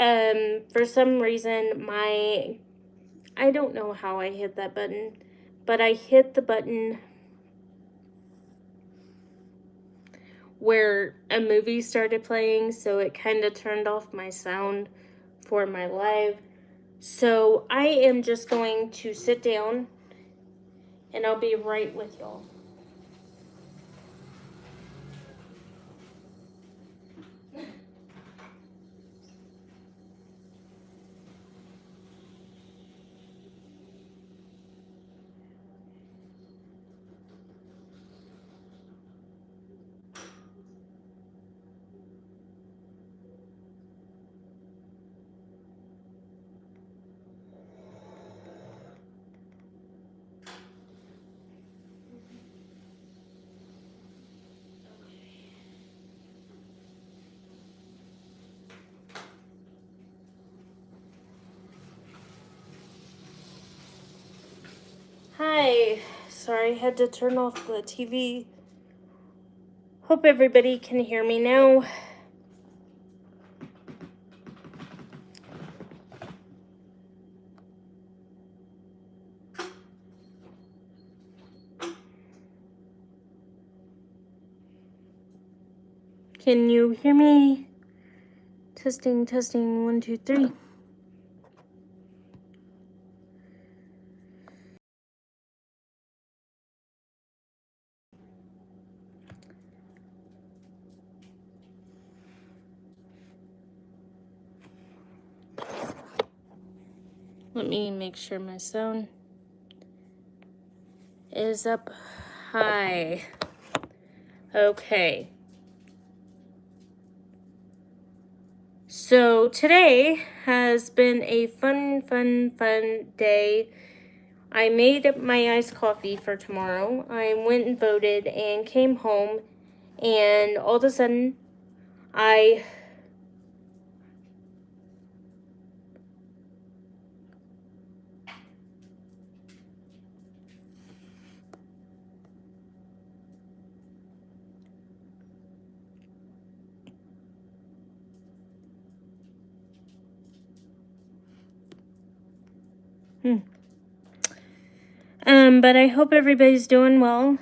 For some reason, I don't know how I hit that button, but I hit the button where a movie started playing, so it kind of turned off my sound for my live. So I am just going to sit down and I'll be right with y'all. Hi, sorry, I had to turn off the TV. Hope everybody can hear me now. Can you hear me? Testing, testing, 1, 2, 3. Let me make sure my sound is up high. Okay. So today has been a fun day. I made my iced coffee for tomorrow. I went and voted and came home, and all of a sudden I but I hope everybody's doing well.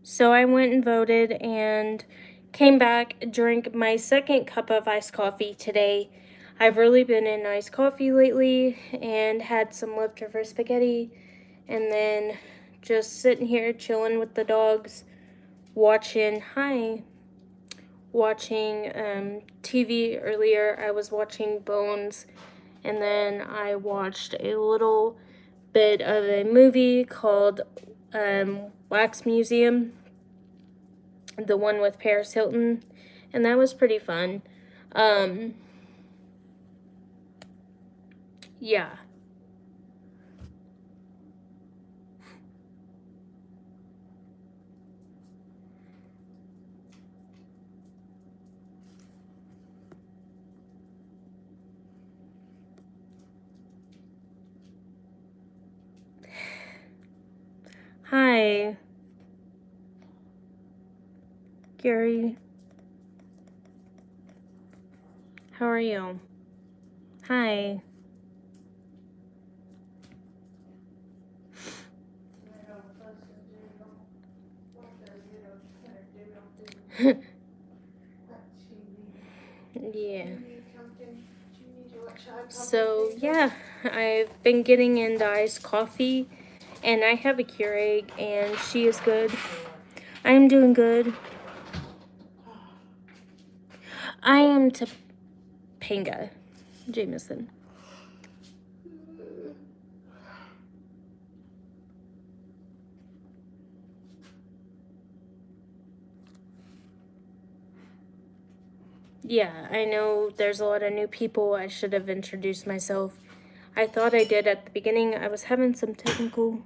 So I went and voted and came back, drank my second cup of iced coffee today. I've really been in iced coffee lately and had some leftover spaghetti, and then just sitting here chilling with the dogs, watching TV earlier. I was watching Bones, and then I watched a little bit of a movie called Wax Museum, the one with Paris Hilton, and that was pretty fun. Yeah. Hi, Gary. How are you? Hi. Yeah. So, yeah, I've been getting into iced coffee, and I have a Keurig, and she is good. I'm doing good. I am Topanga Jameson. Yeah, I know there's a lot of new people. I should have introduced myself. I thought I did at the beginning. I was having some technical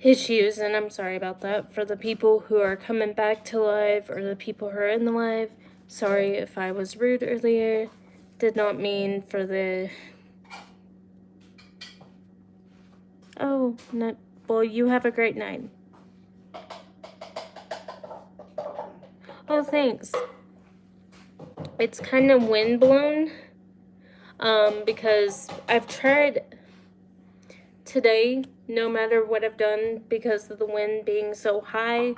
issues, and I'm sorry about that. For the people who are coming back to live or the people who are in the live, sorry if I was rude earlier. Did not mean for the... Oh, not Well, you have a great night. Oh, thanks. It's kind of windblown, because I've tried today, no matter what I've done, because of the wind being so high,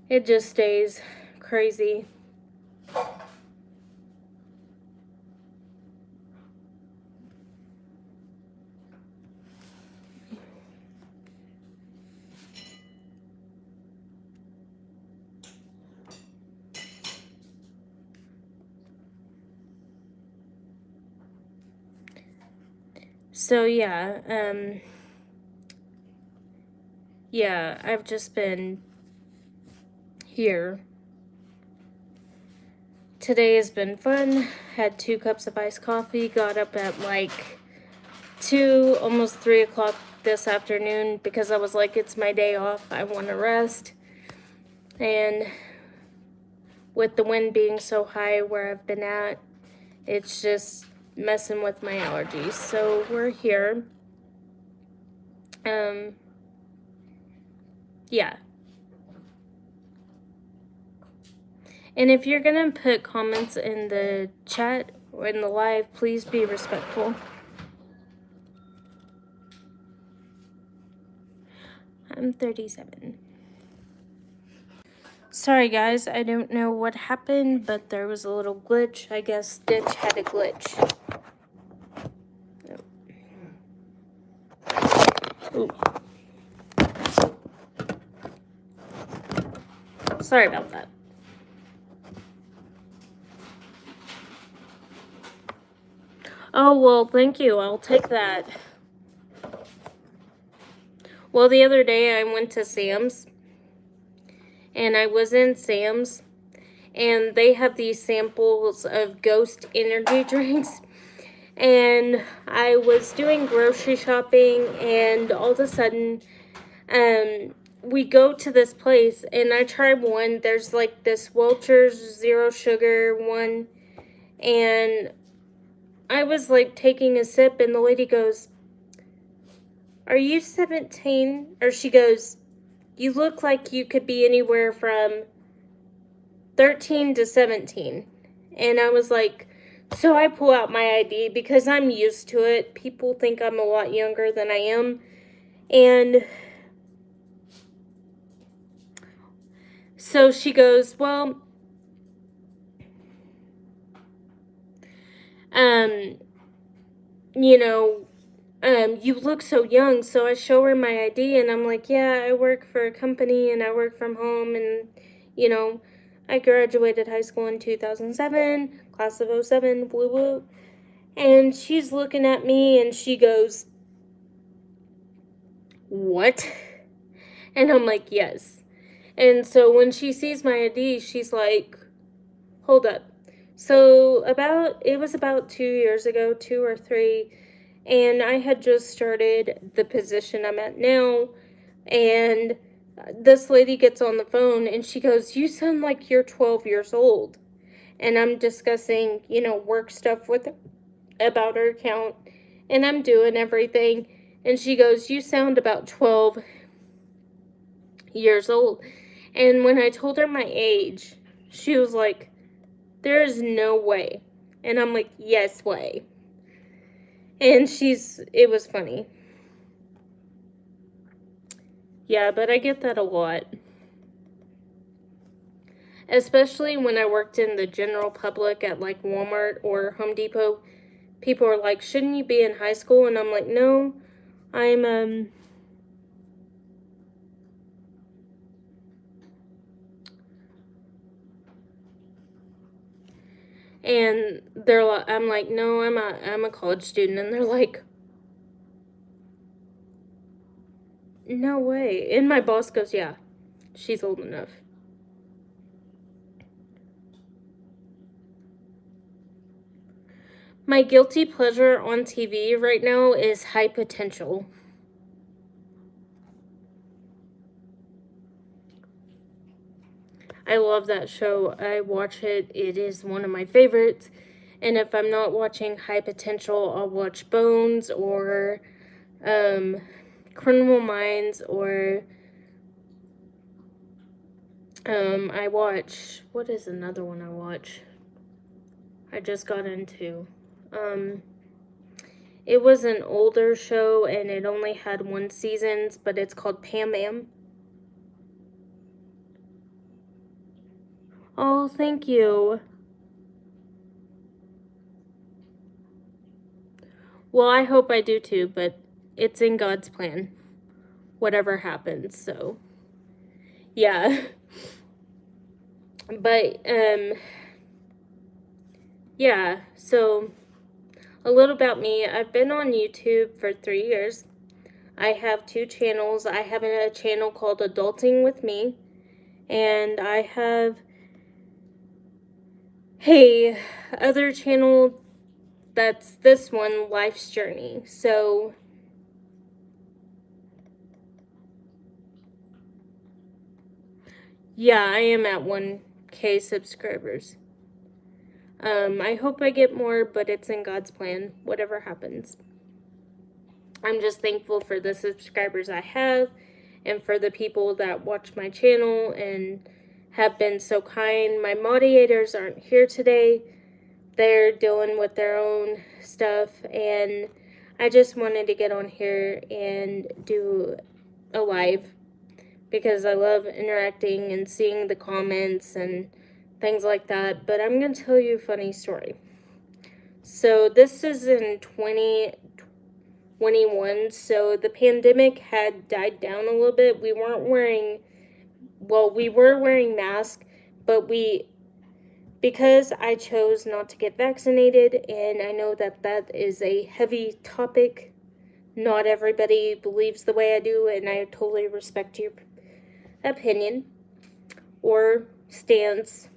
it just stays crazy. So yeah, I've just been here. Today has been fun. Had 2 cups of iced coffee, got up at like 2, almost 3 o'clock this afternoon because I was like, it's my day off, I want to rest. And with the wind being so high where I've been at, it's just messing with my allergies. So we're here. Yeah. And if you're gonna put comments in the chat or in the live, please be respectful. I'm 37. Sorry guys, I don't know what happened, but there was a little glitch. I guess Stitch had a glitch. Ooh. Sorry about that. Oh, well, thank you. I'll take that. Well, the other day I went to Sam's, and I was in Sam's, and they have these samples of Ghost energy drinks, and I was doing grocery shopping, and all of a sudden, we go to this place, and I tried one. There's like this Welch's Zero Sugar one, and I was like taking a sip, and the lady goes, "Are you 17? Or she goes, "You look like you could be anywhere from 13 to 17. And I was like, so I pull out my ID because I'm used to it. People think I'm a lot younger than I am. And so she goes, well, you know, you look so young. So I show her my ID, and I'm like, yeah, I work for a company and I work from home, and, you know, I graduated high school in 2007, class of 07, woo woo. And she's looking at me and she goes, what? And I'm like, yes. And so when she sees my ID, she's like, hold up. So it was about 2 years ago, 2 or 3, and I had just started the position I'm at now, and this lady gets on the phone and she goes, you sound like you're 12 years old. And I'm discussing, work stuff with her about her account, and I'm doing everything, and she goes, you sound about 12 years old. And when I told her my age, she was like, there is no way. And I'm like, yes way. And it was funny. Yeah, but I get that a lot. Especially when I worked in the general public at like Walmart or Home Depot. People are like, shouldn't you be in high school? And I'm like, no, I'm and I'm like, no, I'm a college student. And they're like, no way. And my boss goes, yeah, she's old enough. My guilty pleasure on TV right now is High Potential. I love that show. I watch it. It is one of my favorites. And if I'm not watching High Potential, I'll watch Bones or Criminal Minds, or I watch, what is another one I watch? I just got into. It was an older show and it only had one season, but it's called Pam Am. Oh, thank you. Well, I hope I do too, but it's in God's plan. Whatever happens, so yeah. But yeah, so a little about me. I've been on YouTube for 3 years. I have 2 channels. I have a channel called Adulting with Me, and I have a other channel that's this one, Life's Journey. So yeah, I am at 1K subscribers. I hope I get more, but it's in God's plan, whatever happens. I'm just thankful for the subscribers I have and for the people that watch my channel and have been so kind. My moderators aren't here today. They're dealing with their own stuff, and I just wanted to get on here and do a live because I love interacting and seeing the comments and things like that. But I'm going to tell you a funny story. So this is in 2021, so the pandemic had died down a little bit. We were wearing masks, but because I chose not to get vaccinated, and I know that that is a heavy topic. Not everybody believes the way I do, and I totally respect your opinion or stance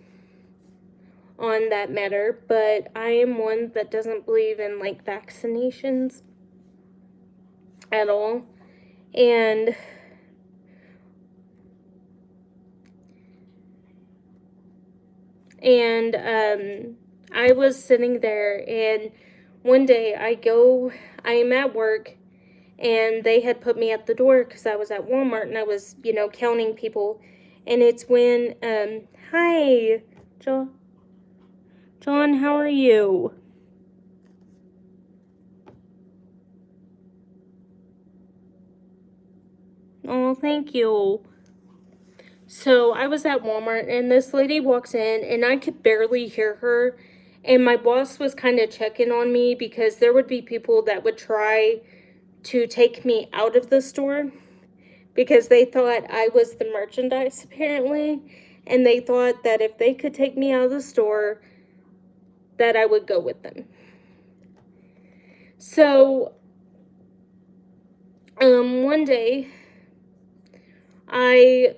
on that matter, but I am one that doesn't believe in like vaccinations at all. And I was sitting there, and one day I am at work, and they had put me at the door because I was at Walmart and I was, counting people. And it's when, hi, John, how are you? Oh, thank you. So I was at Walmart, and this lady walks in, and I could barely hear her. And my boss was kind of checking on me because there would be people that would try to take me out of the store because they thought I was the merchandise, apparently. And they thought that if they could take me out of the store, that I would go with them. So, one day, I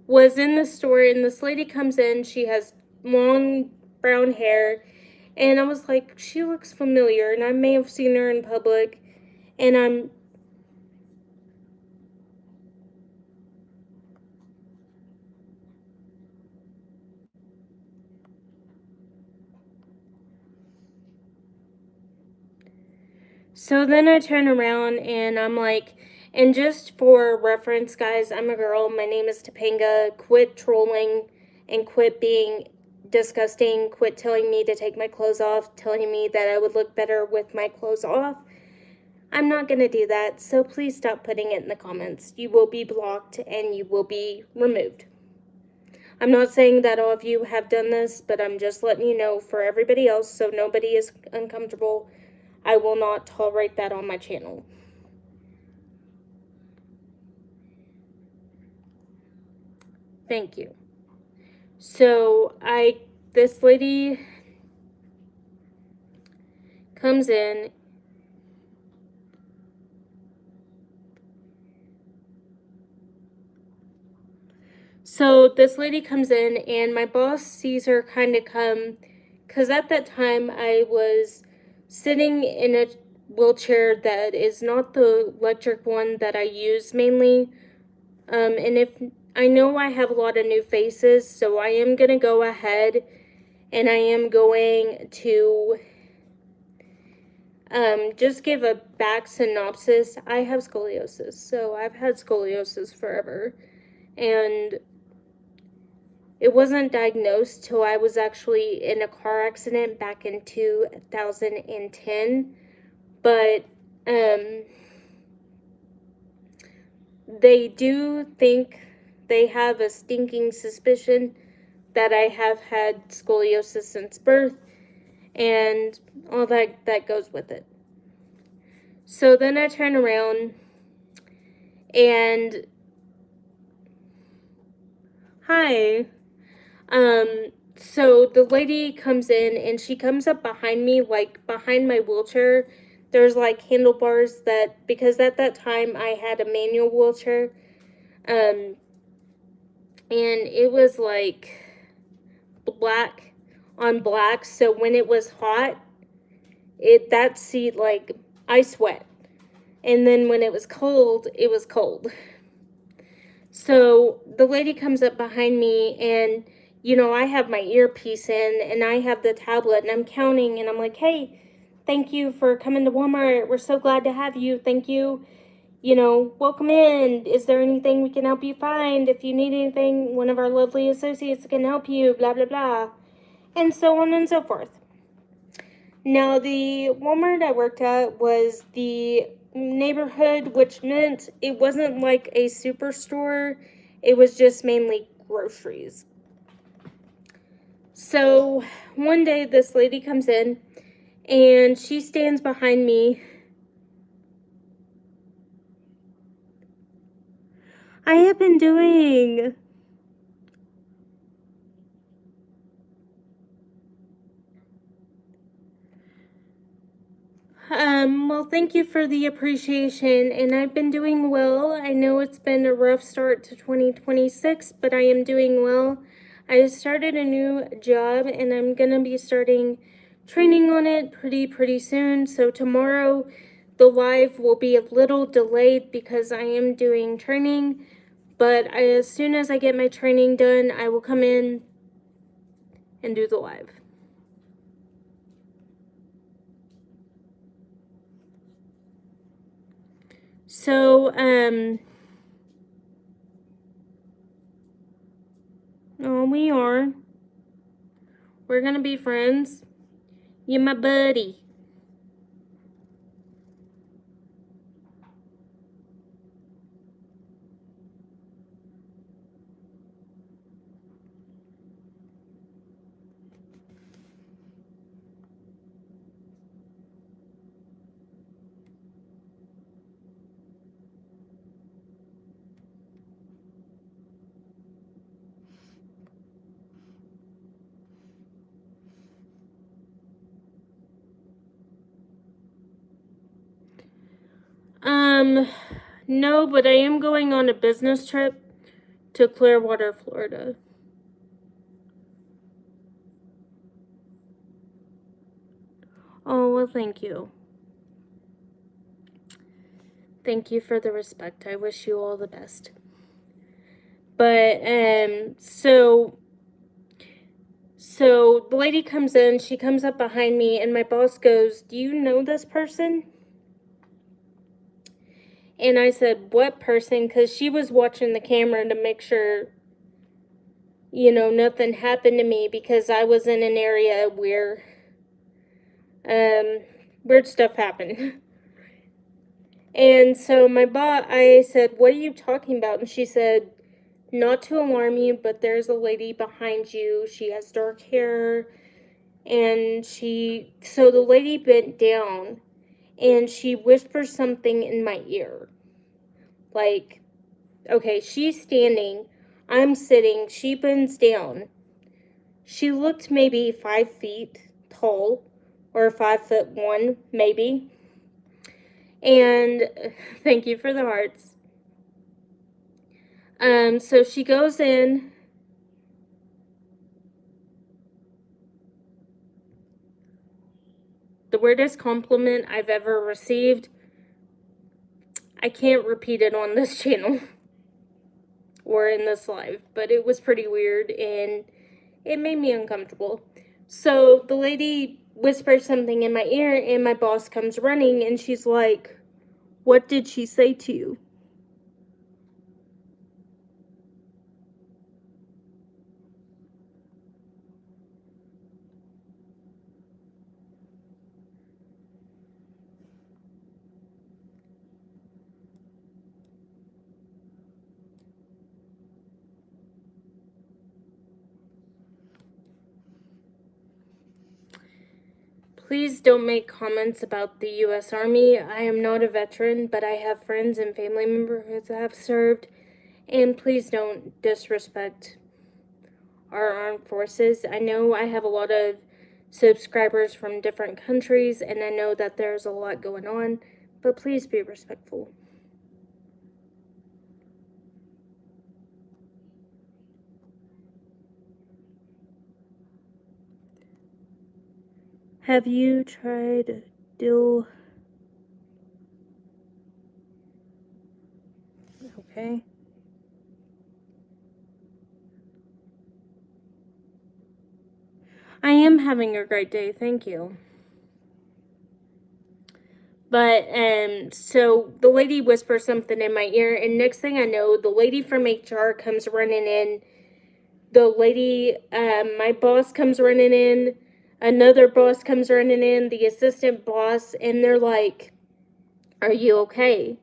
was in the store, and this lady comes in. She has long brown hair, and I was like, she looks familiar, and I may have seen her in public. And so then I turn around, and I'm like, and just for reference, guys, I'm a girl. My name is Topanga. Quit trolling and quit being disgusting. Quit telling me to take my clothes off, telling me that I would look better with my clothes off. I'm not going to do that, so please stop putting it in the comments. You will be blocked and you will be removed. I'm not saying that all of you have done this, but I'm just letting you know for everybody else so nobody is uncomfortable. I will not tolerate that on my channel. Thank you. So this lady comes in. So this lady comes in, and my boss sees her kind of come, because at that time I was sitting in a wheelchair that is not the electric one that I use mainly. And if I know I have a lot of new faces, so I am going to go ahead and I am going to Just give a back synopsis. I have scoliosis, so I've had scoliosis forever, and it wasn't diagnosed till I was actually in a car accident back in 2010, but they do think, they have a stinking suspicion that I have had scoliosis since birth, and all that goes with it. So then I turn around and hi. So the lady comes in and she comes up behind me, like behind my wheelchair. There's like handlebars that, because at that time I had a manual wheelchair, and it was like black on black. So when it was hot, that seat, like, I sweat. And then when it was cold, it was cold. So the lady comes up behind me, and I have my earpiece in and I have the tablet and I'm counting, and I'm like, hey, thank you for coming to Walmart. We're so glad to have you. Thank you. Welcome in. Is there anything we can help you find? If you need anything, one of our lovely associates can help you, blah, blah, blah. And so on and so forth. Now, the Walmart I worked at was the neighborhood, which meant it wasn't like a superstore. It was just mainly groceries. So one day this lady comes in and she stands behind me. I have been doing. Well, thank you for the appreciation, and I've been doing well. I know it's been a rough start to 2026, but I am doing well. I started a new job, and I'm gonna be starting training on it pretty soon. So tomorrow, the live will be a little delayed because I am doing training, but as soon as I get my training done, I will come in and do the live. So, oh, we are. We're gonna be friends. You're my buddy. No, but I am going on a business trip to Clearwater, Florida. Oh, well, thank you. Thank you for the respect. I wish you all the best. But, so the lady comes in, she comes up behind me, and my boss goes, do you know this person? And I said, what person? Because she was watching the camera to make sure, nothing happened to me, because I was in an area where weird stuff happened. And so I said, what are you talking about? And she said, not to alarm you, but there's a lady behind you. She has dark hair. And so the lady bent down and she whispered something in my ear. Like, okay, she's standing, I'm sitting, she bends down. She looked maybe 5 feet tall, or 5'1", maybe. And thank you for the hearts. So she goes in. The weirdest compliment I've ever received. I can't repeat it on this channel or in this live, but it was pretty weird and it made me uncomfortable. So the lady whispers something in my ear, and my boss comes running, and she's like, "What did she say to you?" Please don't make comments about the U.S. Army. I am not a veteran, but I have friends and family members who have served, and please don't disrespect our armed forces. I know I have a lot of subscribers from different countries, and I know that there's a lot going on, but please be respectful. Have you tried dill? Okay. I am having a great day, thank you. But so the lady whispers something in my ear, and next thing I know, the lady from HR comes running in. The lady, my boss comes running in. Another boss comes running in. The assistant boss, and they're like, "Are you okay?"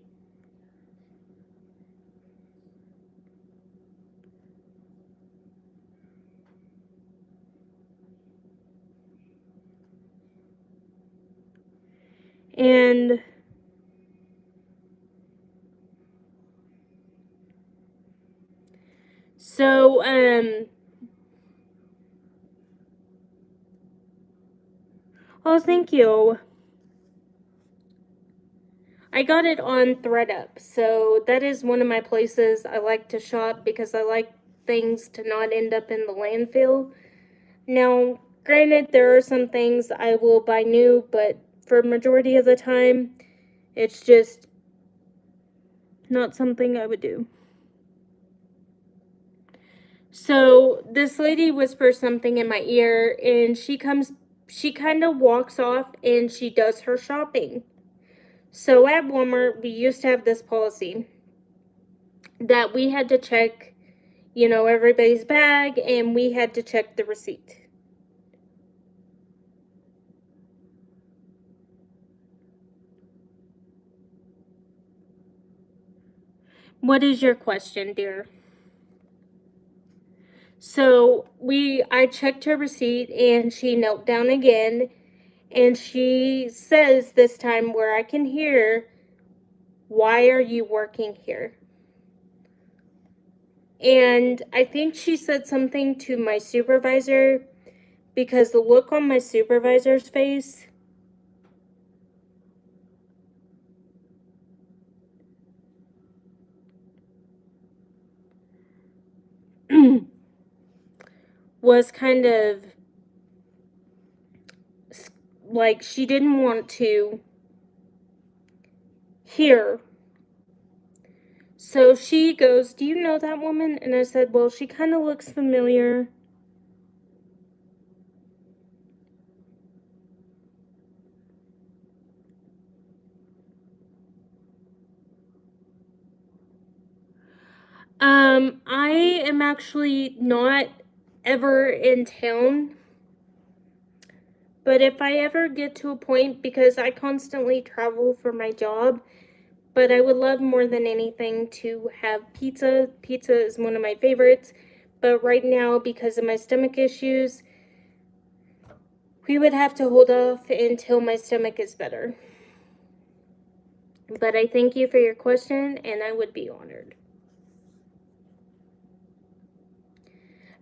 And so, oh, thank you. I got it on ThreadUp, so that is one of my places I like to shop because I like things to not end up in the landfill. Now, granted, there are some things I will buy new, but for majority of the time, it's just not something I would do. So this lady whispers something in my ear, and she kind of walks off and she does her shopping. So at Walmart, we used to have this policy that we had to check, everybody's bag, and we had to check the receipt. What is your question, dear? So I checked her receipt, and she knelt down again, and she says this time where I can hear, "Why are you working here?" And I think she said something to my supervisor, because the look on my supervisor's face was kind of like she didn't want to hear. So she goes, "Do you know that woman?" And I said, "Well, she kind of looks familiar." I am actually not ever in town, but if I ever get to a point, because I constantly travel for my job, but I would love more than anything to have pizza. Pizza is one of my favorites, but right now, because of my stomach issues, we would have to hold off until my stomach is better. But I thank you for your question, and I would be honored.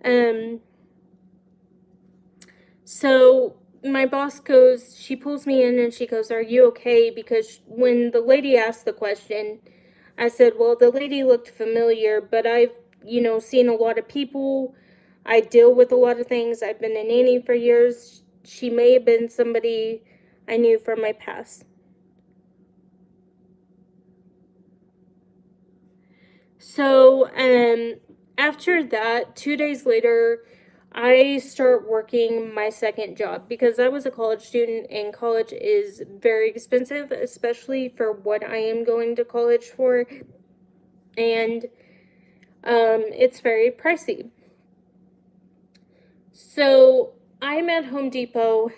Um, so my boss goes, she pulls me in and she goes, "Are you okay?" Because when the lady asked the question, I said, "Well, the lady looked familiar, but I've, seen a lot of people. I deal with a lot of things. I've been a nanny for years. She may have been somebody I knew from my past." So, after that, 2 days later, I start working my second job because I was a college student and college is very expensive, especially for what I am going to college for. And it's very pricey. So I'm at Home Depot,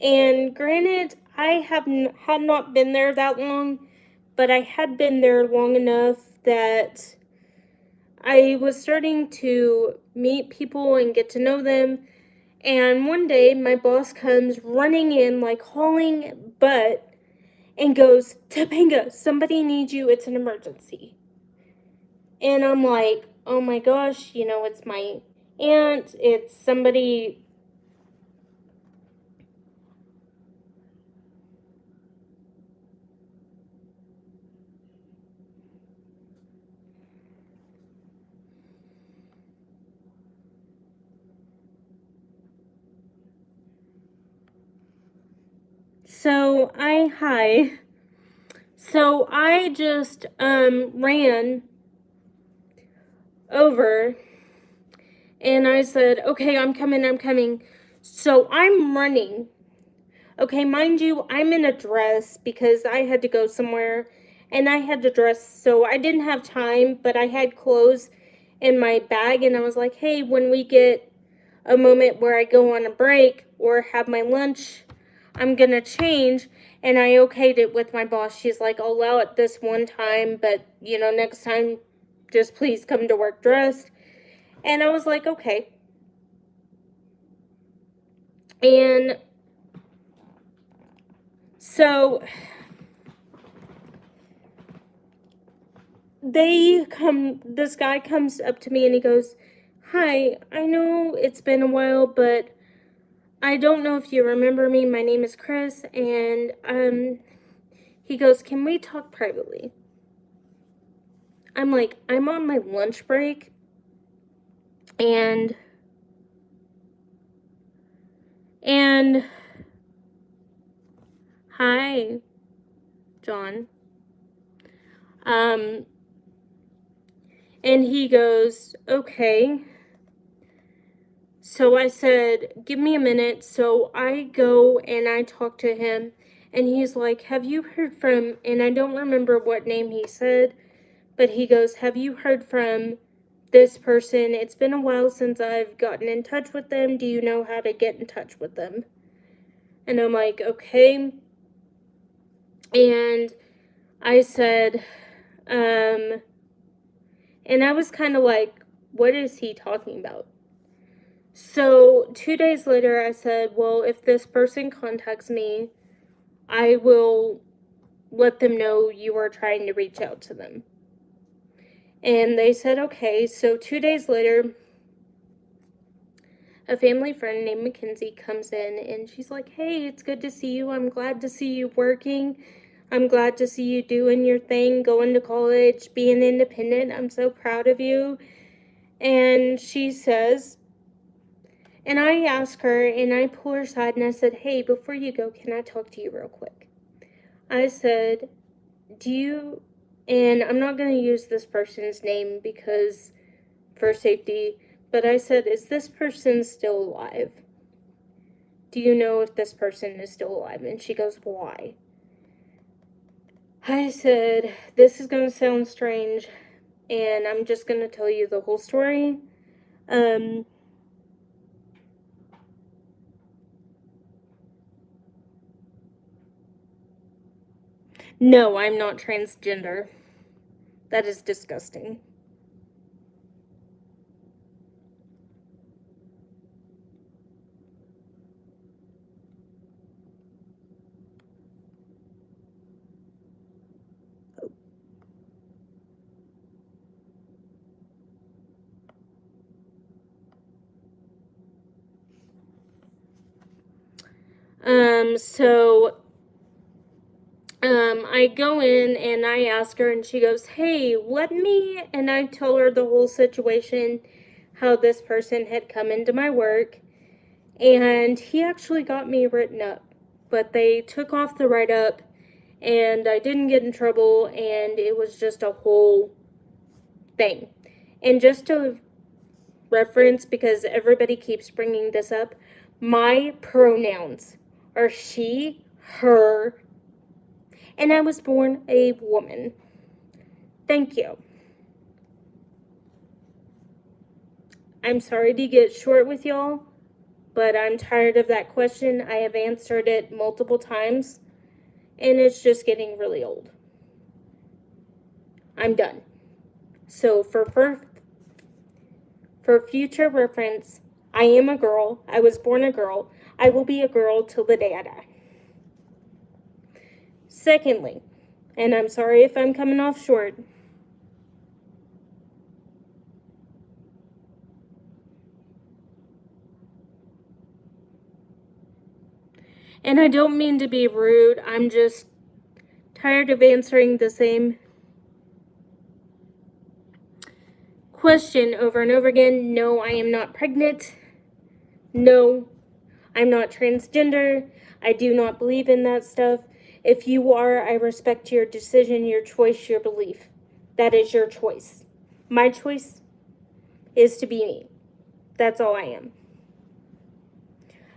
and granted, I had not been there that long, but I had been there long enough that I was starting to meet people and get to know them. And one day, my boss comes running in, like hauling butt, and goes, Topanga, somebody needs you. It's an emergency. And I'm like, oh my gosh, it's my aunt. It's somebody. Hi. So I just ran over and I said, okay, I'm coming. So I'm running. Okay, mind you, I'm in a dress because I had to go somewhere and I had to dress, so I didn't have time, but I had clothes in my bag and I was like, hey, when we get a moment where I go on a break or have my lunch, I'm gonna change. And I okayed it with my boss. She's like, I'll allow it this one time, but next time, just please come to work dressed. And I was like, okay. And so this guy comes up to me and he goes, hi, I know it's been a while, but I don't know if you remember me. My name is Chris. And he goes, can we talk privately? I'm like, I'm on my lunch break. And hi, John. Um, and he goes, okay. So I said, give me a minute. So I go and I talk to him, and he's like, have you heard from, and I don't remember what name he said, but he goes, have you heard from this person? It's been a while since I've gotten in touch with them. Do you know how to get in touch with them? And I'm like, okay. And I said, and I was kind of like, what is he talking about? So 2 days later, I said, well, if this person contacts me, I will let them know you are trying to reach out to them. And they said, okay. So 2 days later, a family friend named Mackenzie comes in and she's like, hey, it's good to see you. I'm glad to see you working. I'm glad to see you doing your thing, going to college, being independent. I'm so proud of you. And she says, and I ask her and I pull her aside and I said, hey, before you go, can I talk to you real quick? I said, do you, and I'm not going to use this person's name because for safety, but I said, is this person still alive? Do you know if this person is still alive? And she goes, why? I said, this is going to sound strange, and I'm just going to tell you the whole story. No, I'm not transgender. That is disgusting. So I go in and I ask her, and she goes, hey, let me, and I tell her the whole situation, how this person had come into my work, and he actually got me written up, but they took off the write-up, and I didn't get in trouble, and it was just a whole thing. And just to reference because everybody keeps bringing this up. My pronouns are she, her, and I was born a woman. Thank you. I'm sorry to get short with y'all, but I'm tired of that question. I have answered it multiple times, and it's just getting really old. I'm done. So for future reference, I am a girl. I was born a girl. I will be a girl till the day I die. Secondly, and I'm sorry if I'm coming off short, and I don't mean to be rude, I'm just tired of answering the same question over and over again. No, I am not pregnant. No, I'm not transgender. I do not believe in that stuff. If you are, I respect your decision, your choice, your belief. That is your choice. My choice is to be me. That's all I am.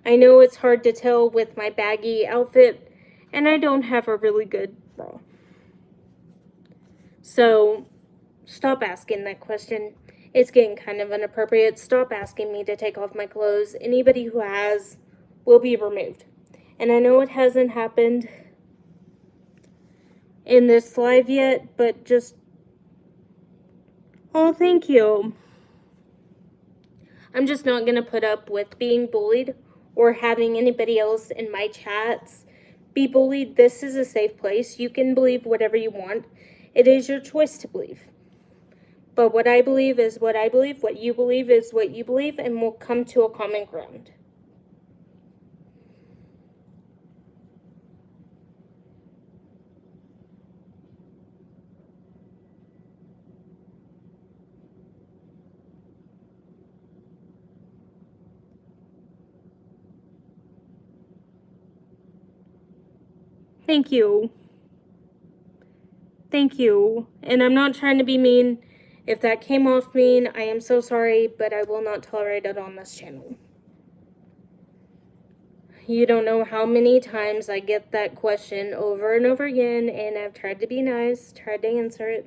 I know it's hard to tell with my baggy outfit, and I don't have a really good bra. So, stop asking that question. It's getting kind of inappropriate. Stop asking me to take off my clothes. Anybody who has will be removed. And I know it hasn't happened in this live yet, but just, oh, thank you. I'm just not going to put up with being bullied or having anybody else in my chats be bullied. This is a safe place. You can believe whatever you want. It is your choice to believe. But what I believe is what I believe. What you believe is what you believe, and we'll come to a common ground. Thank you. Thank you. And I'm not trying to be mean. If that came off mean, I am so sorry, but I will not tolerate it on this channel. You don't know how many times I get that question over and over again, and I've tried to be nice, tried to answer it.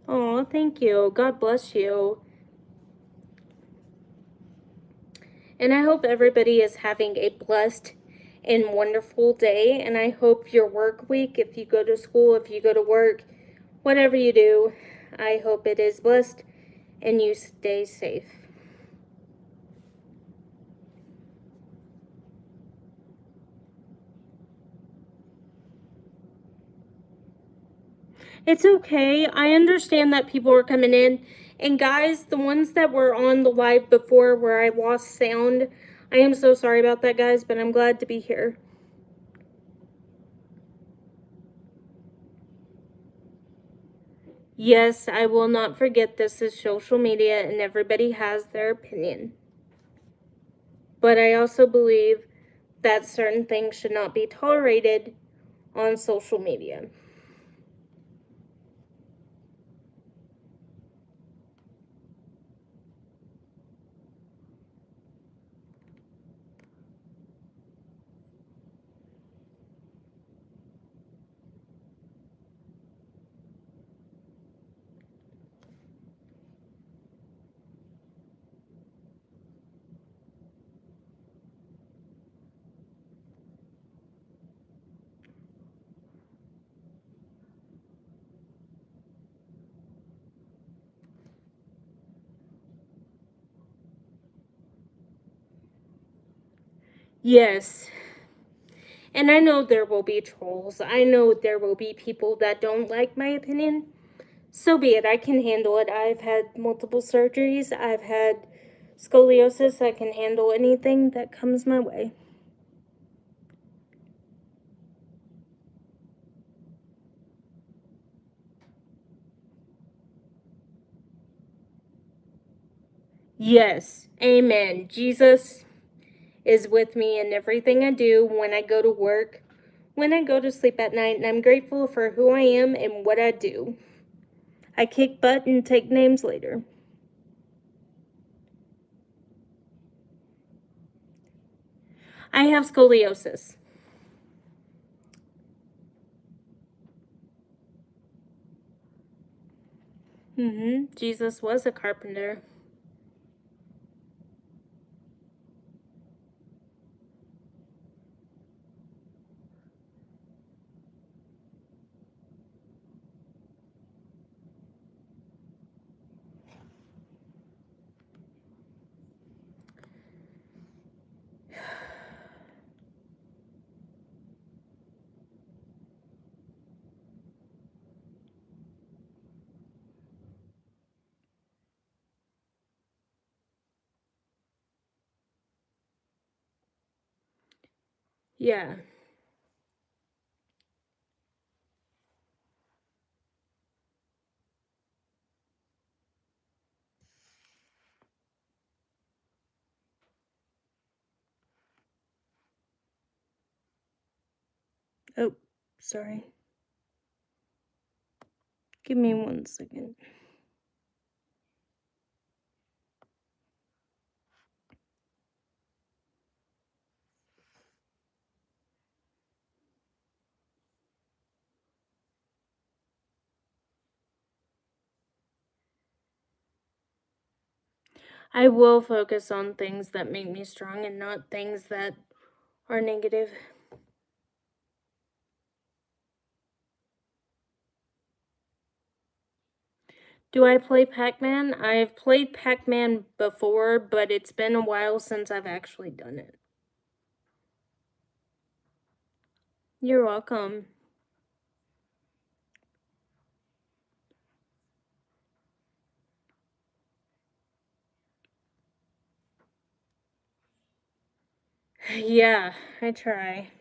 Oh, thank you. God bless you. And I hope everybody is having a blessed and wonderful day. And I hope your work week, if you go to school, if you go to work, whatever you do, I hope it is blessed and you stay safe. It's okay. I understand that people are coming in. And guys, the ones that were on the live before where I lost sound, I am so sorry about that, guys, but I'm glad to be here. Yes, I will not forget this is social media and everybody has their opinion. But I also believe that certain things should not be tolerated on social media. Yes. And I know there will be trolls. I know there will be people that don't like my opinion. So be it. I can handle it. I've had multiple surgeries. I've had scoliosis. I can handle anything that comes my way. Yes. Amen. Jesus is with me in everything I do, when I go to work, when I go to sleep at night, and I'm grateful for who I am and what I do. I kick butt and take names later. I have scoliosis. Jesus was a carpenter. Yeah. Oh, sorry. Give me 1 second. I will focus on things that make me strong and not things that are negative. Do I play Pac-Man? I've played Pac-Man before, but it's been a while since I've actually done it. You're welcome. Yeah, I try.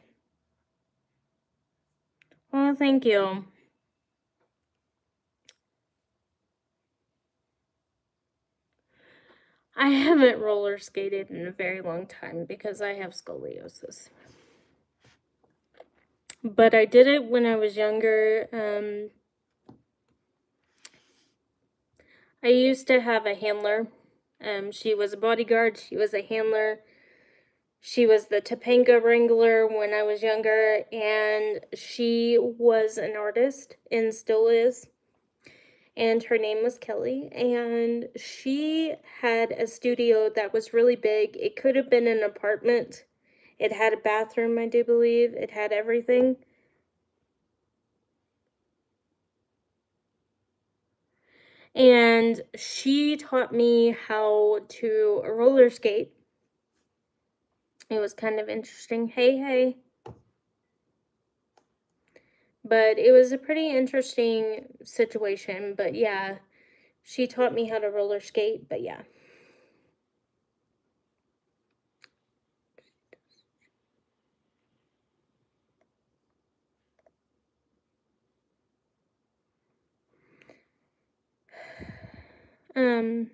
Well, thank you. I haven't roller skated in a very long time because I have scoliosis. But I did it when I was younger. I used to have a handler. She was a bodyguard. She was a handler. She was the Topanga Wrangler when I was younger, and she was an artist and still is. And her name was Kelly, and she had a studio that was really big. It could have been an apartment. It had a bathroom, I do believe. It had everything. And she taught me how to roller skate. It was kind of interesting. Hey, hey. But it was a pretty interesting situation. But yeah, she taught me how to roller skate. But yeah. Um,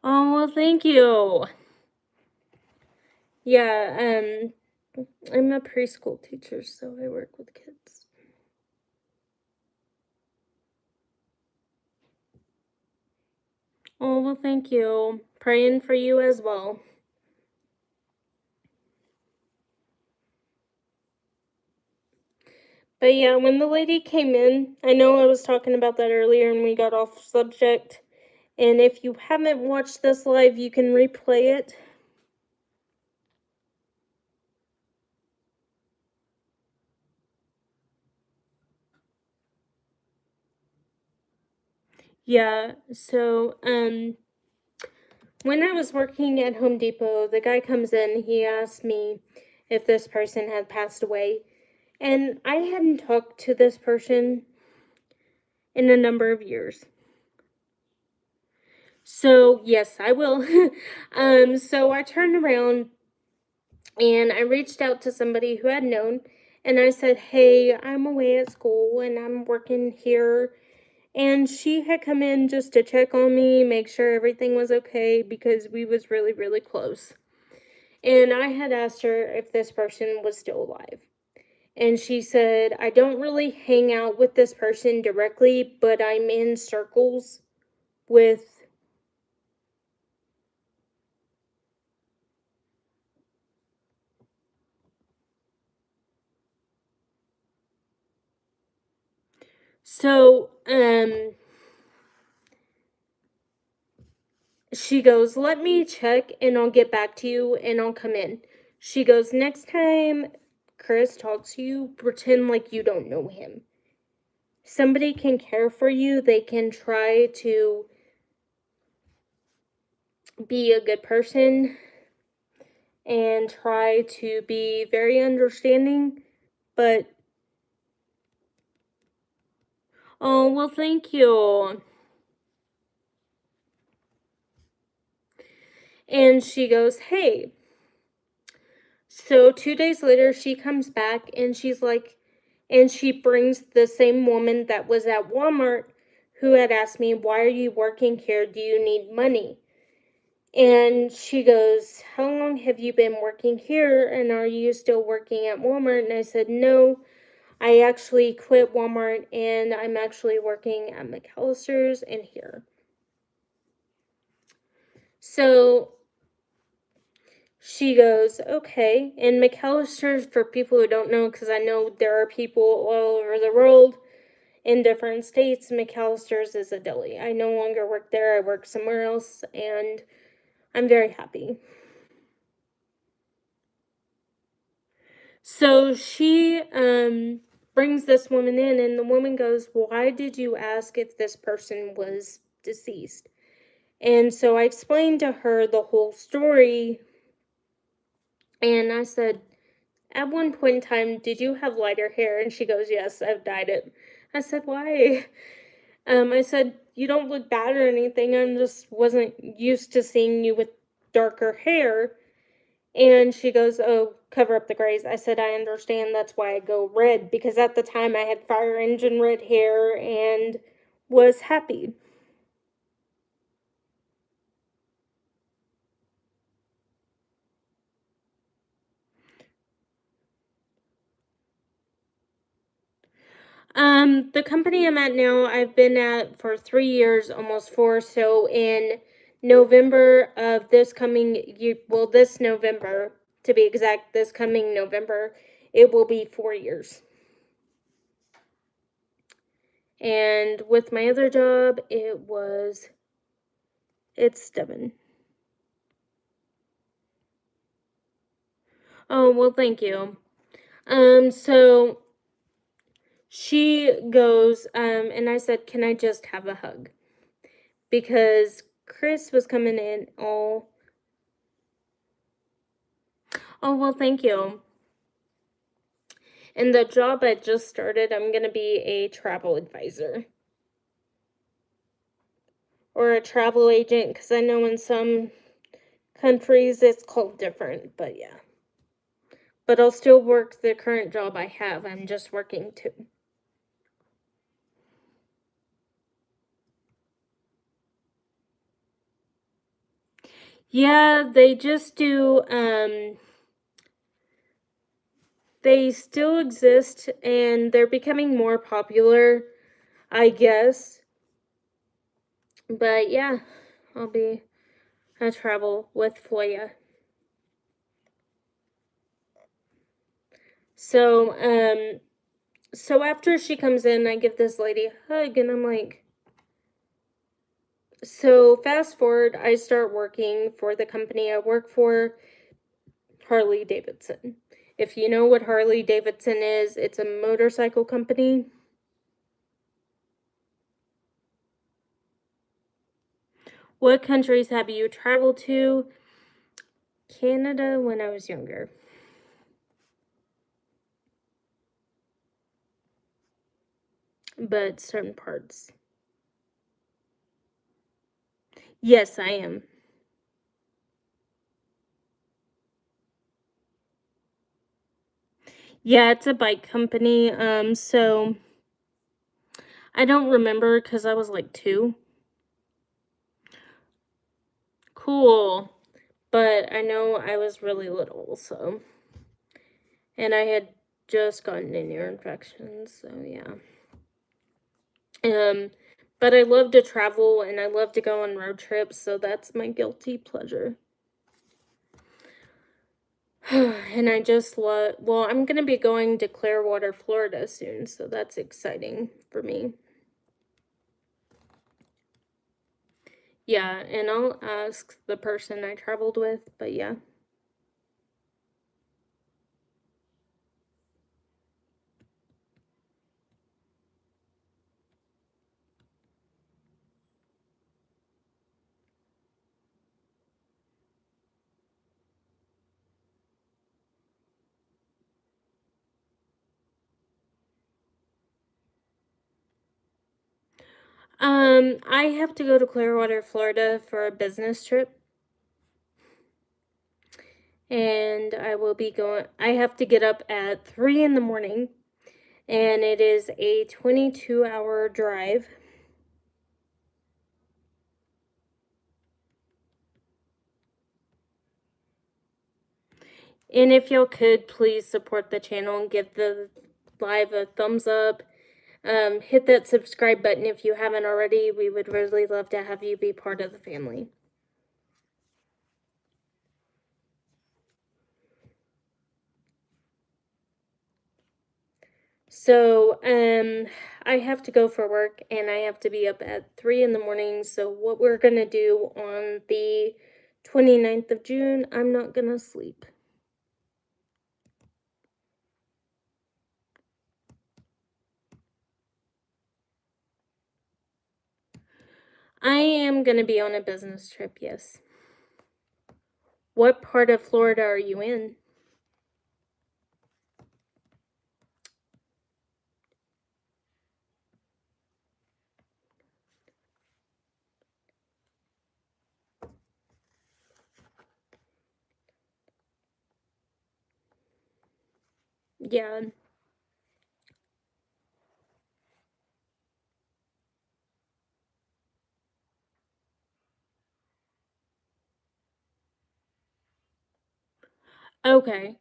oh, well, thank you. Yeah, I'm a preschool teacher, so I work with kids. Oh, well, thank you. Praying for you as well. But yeah, when the lady came in, I know I was talking about that earlier and we got off subject. And if you haven't watched this live, you can replay it. Yeah, so when I was working at Home Depot, the guy comes in, he asked me if this person had passed away. And I hadn't talked to this person in a number of years. So, yes, I will. So I turned around and I reached out to somebody who had known and I said, "Hey, I'm away at school and I'm working here." And she had come in just to check on me, make sure everything was okay because we was really, really close. And I had asked her if this person was still alive. And she said, I don't really hang out with this person directly, but I'm in circles with. So, she goes, let me check and I'll get back to you and I'll come in. She goes, next time Chris talks to you, pretend like you don't know him. Somebody can care for you, they can try to be a good person and try to be very understanding, but oh, well, thank you. And she goes, hey. So 2 days later, she comes back and she's like, and she brings the same woman that was at Walmart who had asked me, why are you working here? Do you need money? And she goes, how long have you been working here? And are you still working at Walmart? And I said, no, I actually quit Walmart and I'm actually working at McAllister's and here. So she goes, okay. And McAllister's, for people who don't know, because I know there are people all over the world in different states, McAllister's is a deli. I no longer work there, I work somewhere else, and I'm very happy. So she brings this woman in, and the woman goes, why did you ask if this person was deceased? And so I explained to her the whole story, and I said, at one point in time, did you have lighter hair? And she goes, yes, I've dyed it. I said, why? I said, you don't look bad or anything. I just wasn't used to seeing you with darker hair. And she goes, oh, cover up the grays. I said, I understand. That's why I go red. Because at the time I had fire engine red hair and was happy. The company I'm at now, I've been at for 3 years, almost four. So in November of this coming year, well, this November, to be exact, this coming November, it will be 4 years. And with my other job, it's 7. Oh, well, thank you. So she goes, and I said, can I just have a hug? Because Chris was coming in all, oh, well, thank you. And the job I just started, I'm going to be a travel advisor. Or a travel agent, because I know in some countries it's called different, but yeah. But I'll still work the current job I have, I'm just working two. Yeah, they just do, they still exist and they're becoming more popular, I guess. But yeah, I travel with Foya. So, so after she comes in, I give this lady a hug and I'm like, so fast forward, I start working for the company I work for, Harley Davidson. If you know what Harley Davidson is, it's a motorcycle company. What countries have you traveled to? Canada when I was younger. But certain parts. Yes, I am. Yeah, it's a bike company. So I don't remember because I was like 2. Cool. But I know I was really little, so. And I had just gotten an ear infection, so yeah. Um, but I love to travel and I love to go on road trips, so that's my guilty pleasure. And I just love, well, I'm gonna be going to Clearwater, Florida soon, so that's exciting for me. Yeah, and I'll ask the person I traveled with, but yeah. I have to go to Clearwater, Florida for a business trip, and I will be going, I have to get up at 3 in the morning, and it is a 22-hour drive. And if y'all could please support the channel and give the live a thumbs up. Hit that subscribe button if you haven't already. We would really love to have you be part of the family. So, I have to go for work and I have to be up at 3 in the morning. So, what we're going to do on the 29th of June, I'm not going to sleep. I am going to be on a business trip, yes. What part of Florida are you in? Yeah. Okay.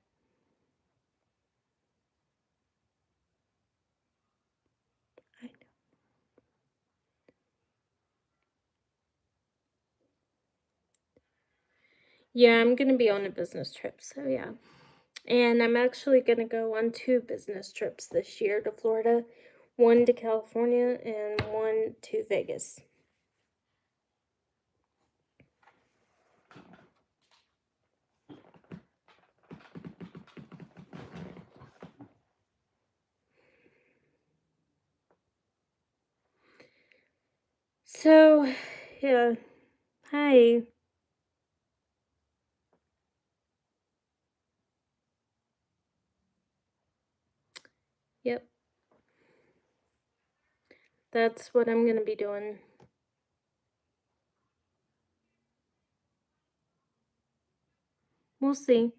Yeah, I'm going to be on a business trip. So, yeah. And I'm actually going to go on 2 business trips this year to Florida, one to California and one to Vegas. So, yeah. Hi. Yep. That's what I'm going to be doing. We'll see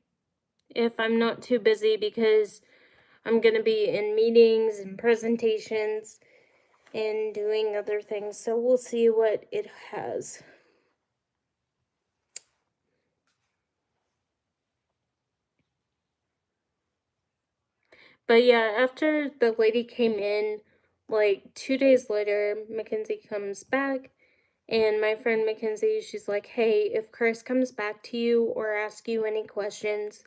if I'm not too busy because I'm going to be in meetings and presentations and doing other things. So, we'll see what it has. But yeah, after the lady came in, like 2 days later, Mackenzie comes back, and my friend Mackenzie, she's like, hey, if Chris comes back to you or asks you any questions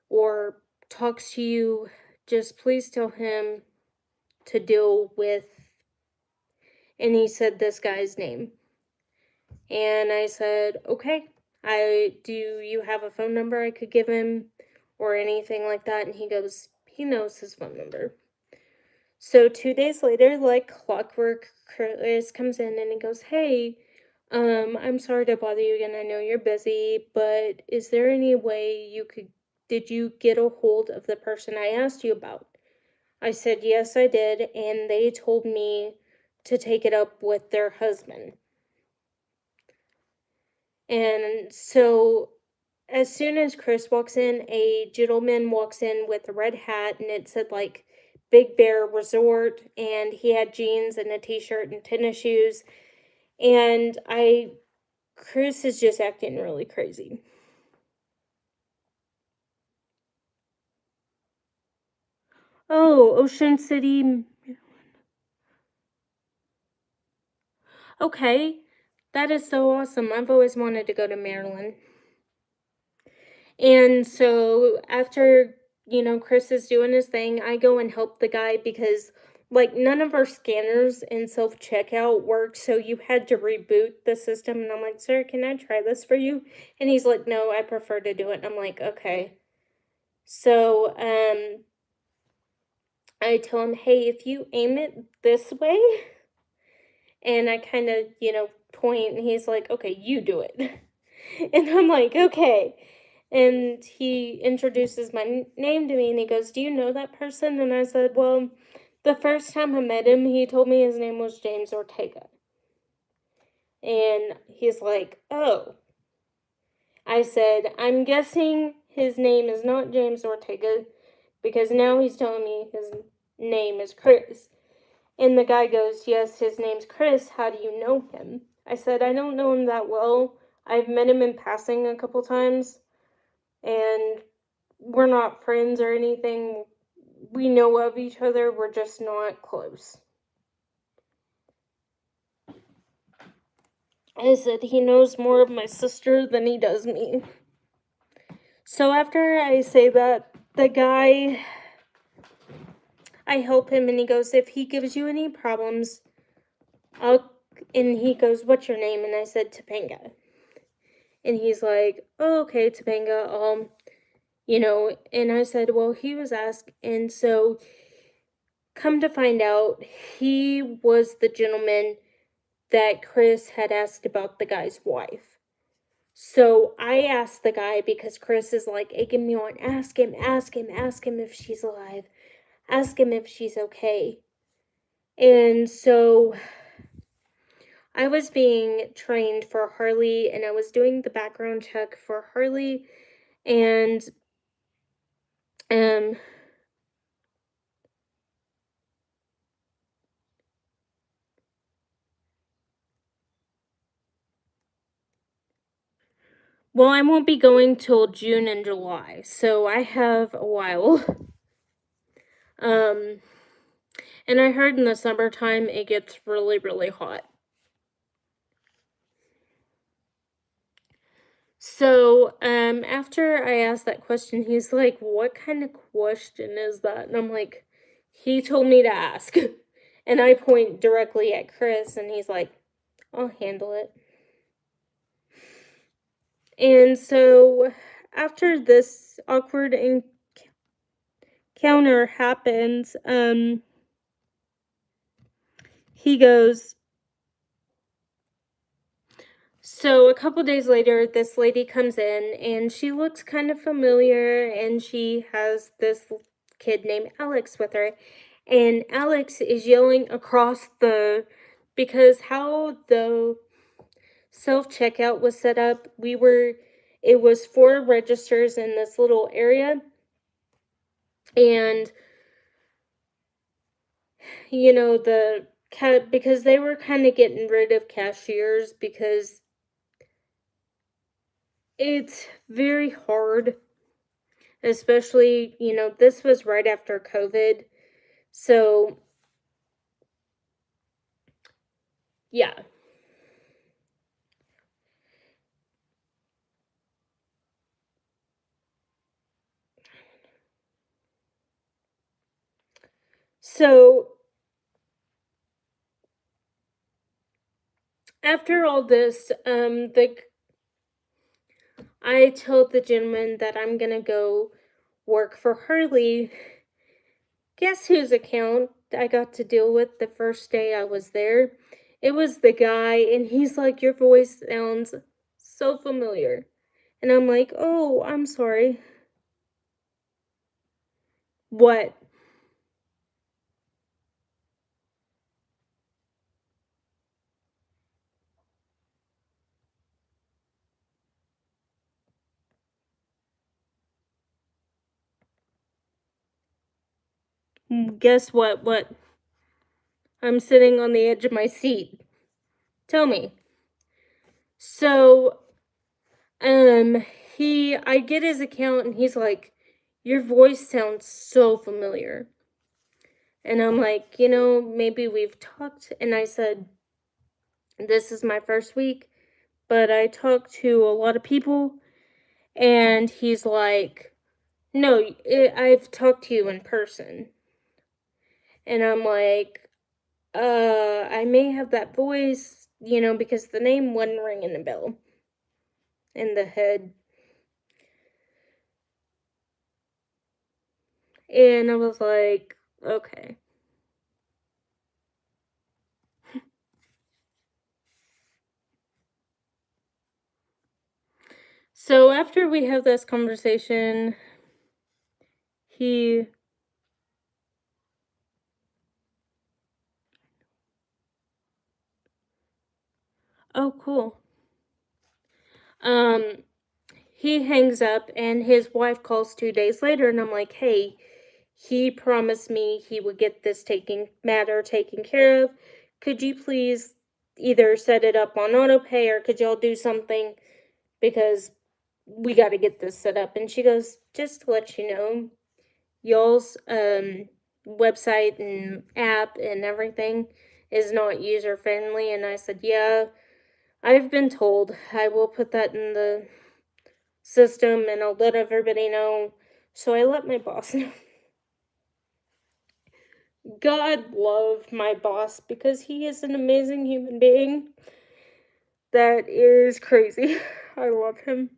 or talks to you, just please tell him to deal with, and he said this guy's name. And I said, okay, do you have a phone number I could give him or anything like that? And he goes, he knows his phone number. So 2 days later, like clockwork, Chris comes in and he goes, hey, I'm sorry to bother you again. I know you're busy, but is there any way did you get a hold of the person I asked you about? I said, yes, I did. And they told me to take it up with their husband. And so as soon as Chris walks in, a gentleman walks in with a red hat and it said like Big Bear Resort, and he had jeans and a t-shirt and tennis shoes. And Chris is just acting really crazy. Oh, Ocean City. Okay. That is so awesome. I've always wanted to go to Maryland. And so after, Chris is doing his thing, I go and help the guy because like none of our scanners and self checkout worked, so you had to reboot the system. And I'm like, sir, can I try this for you? And he's like, no, I prefer to do it. And I'm like, okay. So I tell him, hey, if you aim it this way, and I kind of, point, and he's like, okay, you do it. And I'm like, okay. And he introduces my name to me and he goes, do you know that person? And I said, well, the first time I met him, he told me his name was James Ortega. And he's like, oh. I said, I'm guessing his name is not James Ortega because now he's telling me his name is Chris. And the guy goes, yes, his name's Chris. How do you know him? I said, I don't know him that well. I've met him in passing a couple times. And we're not friends or anything. We know of each other. We're just not close. I said, he knows more of my sister than he does me. So after I say that, the guy, I help him and he goes, if he gives you any problems, and he goes, what's your name? And I said, Topanga. And he's like, oh, okay, Topanga, and I said, well, he was asked, and so come to find out, he was the gentleman that Chris had asked about the guy's wife. So I asked the guy because Chris is like egging me on, ask him if she's alive, ask him if she's okay. And so I was being trained for Harley and I was doing the background check for Harley and well, I won't be going till June and July, so I have a while. And I heard in the summertime it gets really, really hot. So, after I asked that question, he's like, what kind of question is that? And I'm like, he told me to ask. And I point directly at Chris, and he's like, I'll handle it. And so, after this awkward encounter happens, he goes, so a couple days later, this lady comes in and she looks kind of familiar and she has this kid named Alex with her. And Alex is yelling across because how the self checkout was set up, it was 4 registers in this little area. And, because they were kind of getting rid of cashiers because it's very hard, especially, this was right after COVID. So, yeah. So, after all this, I told the gentleman that I'm gonna go work for Hurley. Guess whose account I got to deal with the first day I was there? It was the guy, and he's like, your voice sounds so familiar. And I'm like, oh, I'm sorry. What? Guess what? What? I'm sitting on the edge of my seat. Tell me. So, I get his account and he's like, your voice sounds so familiar. And I'm like, maybe we've talked. And I said, this is my first week, but I talked to a lot of people. And he's like, no, I've talked to you in person. And I'm like, I may have that voice, because the name wasn't ringing a bell in the head. And I was like, okay. So after we have this conversation, he oh cool. Um he hangs up and his wife calls 2 days later and I'm like, "Hey, he promised me he would get this taken care of. Could you please either set it up on auto pay or could y'all do something because we got to get this set up?" And she goes, "Just to let you know, y'all's website and app and everything is not user friendly." And I said, "Yeah, I've been told. I will put that in the system and I'll let everybody know." So I let my boss know. God love my boss because he is an amazing human being. That is crazy. I love him.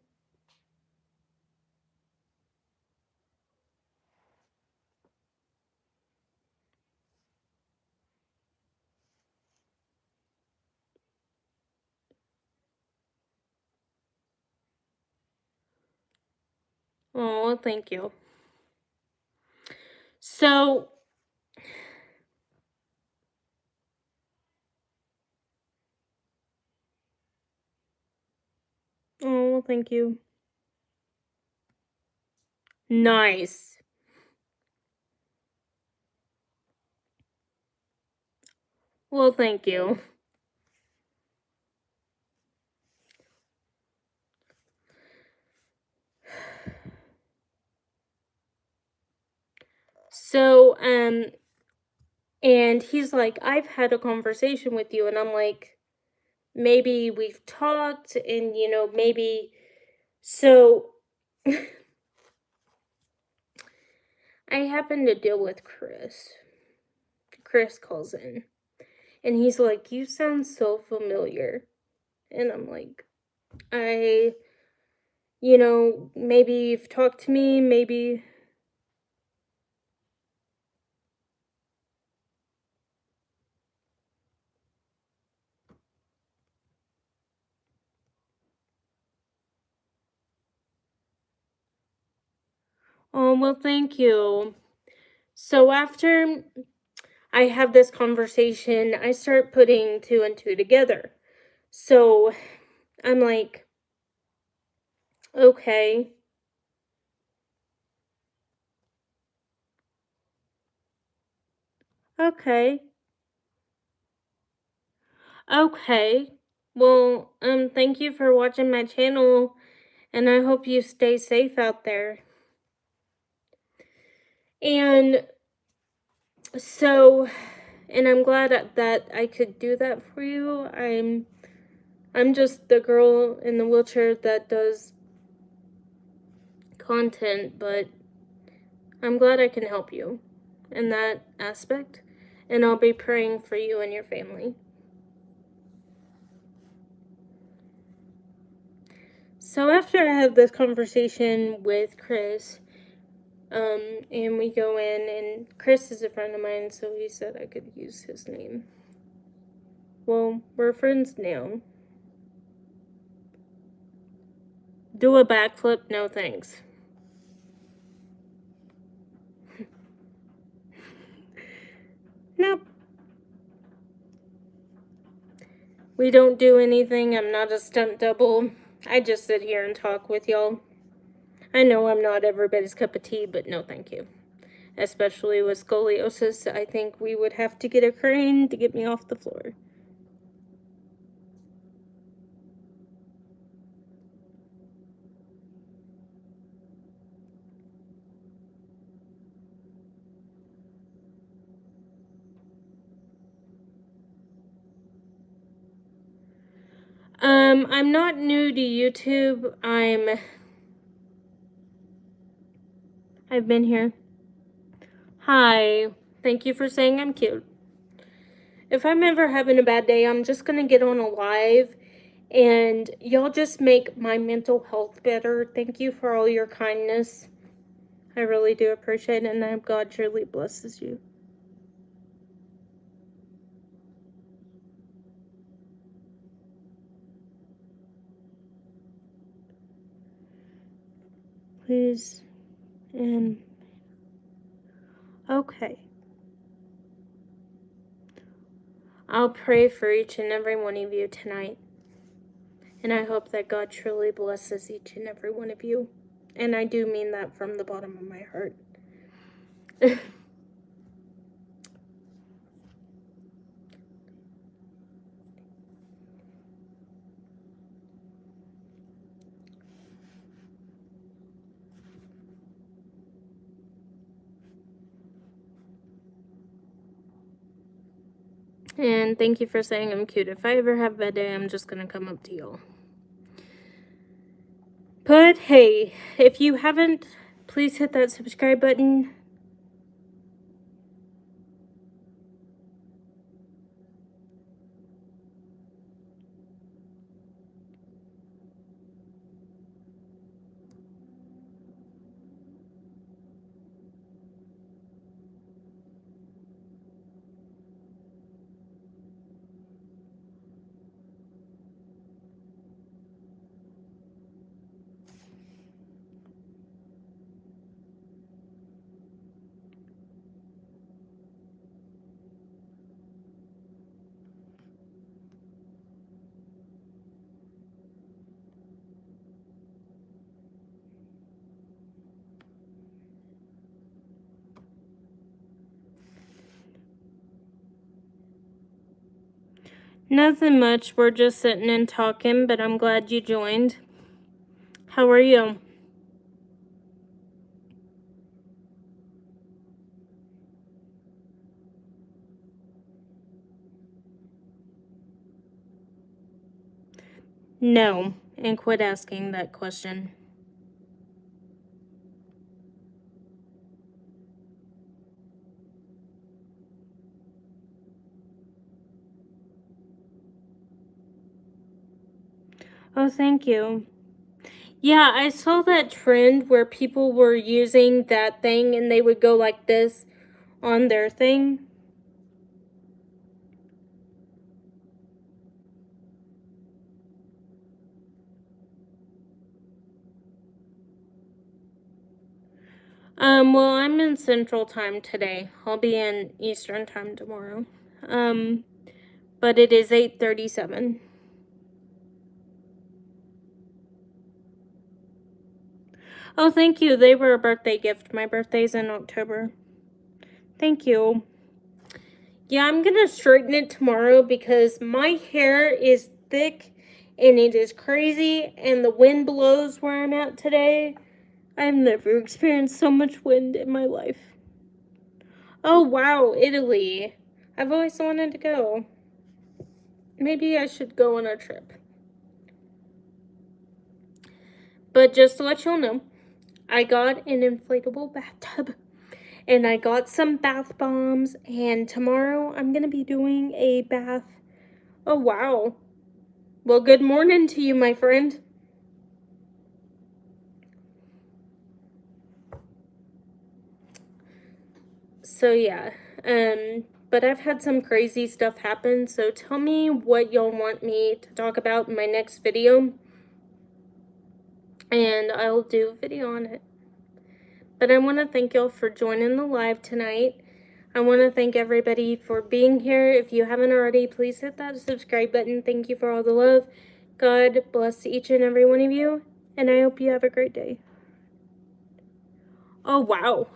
Oh, thank you. So, oh, thank you. Nice. Well, thank you. So, and he's like, "I've had a conversation with you." And I'm like, maybe we've talked and, maybe. So, I happen to deal with Chris. Chris calls in and he's like, "You sound so familiar." And I'm like, maybe you've talked to me, maybe. Oh, well, thank you. So after I have this conversation, I start putting two and two together. So I'm like, okay, okay, okay. Well, thank you for watching my channel, and I hope you stay safe out there. And so, and I'm glad that I could do that for you. I'm just the girl in the wheelchair that does content, but I'm glad I can help you in that aspect, and I'll be praying for you and your family. So after I have this conversation with Chris, and we go in, and Chris is a friend of mine, so he said I could use his name. Well, we're friends now. Do a backflip? No thanks. Nope. We don't do anything. I'm not a stunt double. I just sit here and talk with y'all. I know I'm not everybody's cup of tea, but no thank you. Especially with scoliosis, I think we would have to get a crane to get me off the floor. I'm not new to YouTube. I've been here. Hi. Thank you for saying I'm cute. If I'm ever having a bad day, I'm just gonna get on a live and y'all just make my mental health better. Thank you for all your kindness. I really do appreciate it, and I hope God truly blesses you. Please. And okay. I'll pray for each and every one of you tonight. And I hope that God truly blesses each and every one of you. And I do mean that from the bottom of my heart. And thank you for saying I'm cute. If I ever have a bad day, I'm just gonna come up to y'all. But hey, if you haven't, please hit that subscribe button. Nothing much. We're just sitting and talking, but I'm glad you joined. How are you? No, and quit asking that question. Oh, thank you. Yeah, I saw that trend where people were using that thing and they would go like this on their thing. Well, I'm in Central Time today. I'll be in Eastern Time tomorrow. But it is 8:37. Oh, thank you. They were a birthday gift. My birthday's in October. Thank you. Yeah, I'm gonna straighten it tomorrow because my hair is thick and it is crazy and the wind blows where I'm at today. I've never experienced so much wind in my life. Oh, wow, Italy. I've always wanted to go. Maybe I should go on a trip. But just to let y'all know, I got an inflatable bathtub and I got some bath bombs, and tomorrow I'm gonna be doing a bath. Oh, wow. Well, good morning to you, my friend. So yeah, but I've had some crazy stuff happen, so tell me what y'all want me to talk about in my next video, and I'll do a video on it. But I want to thank y'all for joining the live tonight. I want to thank everybody for being here. If you haven't already, please hit that subscribe button. Thank you for all the love. God bless each and every one of you, and I hope you have a great day. Oh, wow.